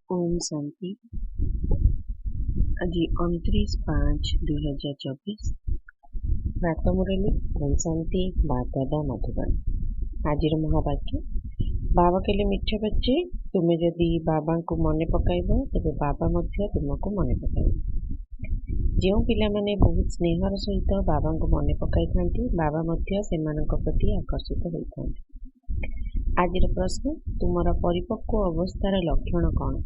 ओम शांति। आज 29/5/2024 प्रात मुरली। ओम शांति। बाप दादा मधुबन। आज महावाक्य, बाबा कहले मिठे बच्चे, तुम्हें जदि बाबा को मने पकाइब तेबे बाबा मध्य तुमको मने पकाइबे। जो पिला माने बहुत स्नेहर सहित बाबा को मने पकाई थांती, बाबा मध्य सेमानक प्रति आकर्षित होइथांती। आज प्रश्न, तुमर परिपक्व अवस्थार लक्षण कौन?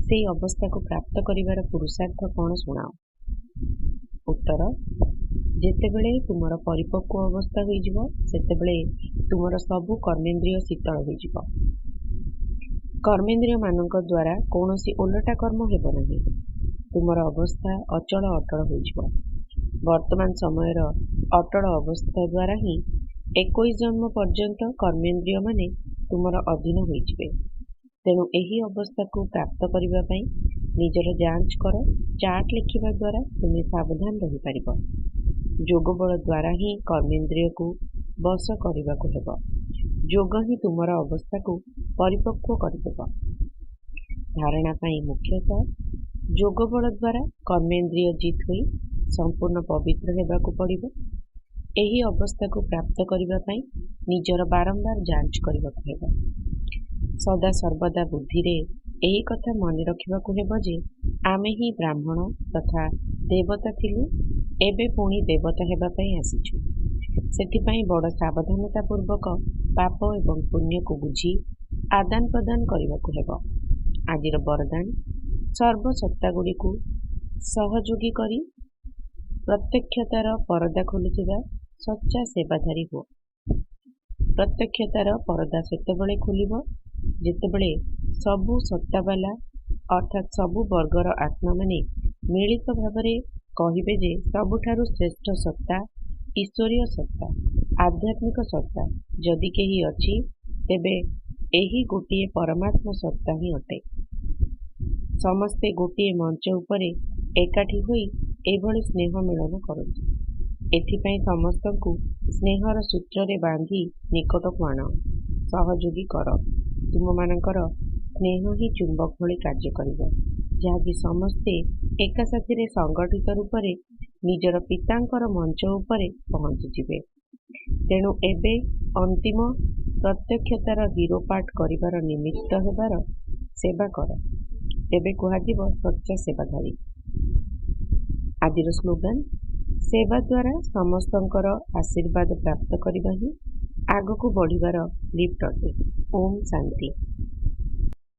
से अवस्था को प्राप्त करिवार पुरुषार्थ कौन सुनाओ। उत्तर, जेतेबेले तुमर परिपक्व अवस्था होइजिवो सेतेबेले तुमर सबु कर्मेंद्रिय शीतल होइजिवो। कर्मेंद्रिय मानक द्वारा कौनसी ओलटा कर्म हेबो नाही। तुमर अवस्था अचल अटल होइजिवो। वर्तमान समयर अटल अवस्था द्वारा ही 21 जन्म पर्यंत कर्मेंद्रिय माने तुमर अधीन होइजिबे। तेणु एही अवस्था को प्राप्त करिबा पई निजर जांच कर। चार्ट लिखिबा द्वारा तुम्हें सावधान रही पारिबो। जोग बल द्वारा ही कर्मेंद्रिय को बस करिबा को हेबो। जोग ही तुमर अवस्था को परिपक्व करिदेबो। धारणा पई मुख्यतः जोग बल द्वारा कर्मेंद्रिय जीत होई संपूर्ण पवित्र हेबा को पड़िबो। एही अवस्था को प्राप्त करिबा पई निजर बारंबार जांच करिबा को हेबो। सदा सर्वदा बुद्धि रे एही कथा मन रखिबा को हेबो जे आमे ही ब्राह्मण तथा देवता थिलु, एबे पुणी देवता हेबा पई आसीछु। सेथिपाई बड़ सावधानता पूर्वक पाप एवं पुण्य को बुझी आदान प्रदान करिबा को हेबो। आजिर वरदान, सर्व सत्ता गुडी को सहयोगी करी प्रत्यक्षतार परदा खोलुथिबा सच्चा सेवाधारी हो। प्रत्यक्षतार परदा सेतेबेले खोलिबो जेतेबेले सबु सत्तावाला अर्थात सबु वर्गर आत्मा माने मिलित भावरे कहिबे जे सबुठारु श्रेष्ठ सत्ता ईश्वरीय सत्ता आध्यात्मिक सत्ता जदि केही अछि तेबे एही गोटिए परमात्मा सत्ता ही अटे। समस्ते गोटिए मंच उपरे एकाठी होई एभली स्नेह मिलन करନ୍ତି। एथिपाई समस्तंकु स्नेहर सूत्रे बांधी निकटकु आण, सहयोगी कर। तुम मानकर स्नेह ही चुंबक भली कार्य करिबो, जहाँकि समस्ते एका साथिरे संगठित रूपरे निजर पितांकर मंच उपरे पहुंची जिवे। तेणु एबे अंतिम प्रत्यक्षतार हीरो पाठ करिबार निमित्त हेबार सेवा कर, तेबे कुहाजिबो सच्चा सेवाधारी। आदिर स्लोगान, सेवा द्वारा समस्तंकर आशीर्वाद प्राप्त करिबा ही आगकु बढ़िबार लिफ्ट अटे। ओम शांति।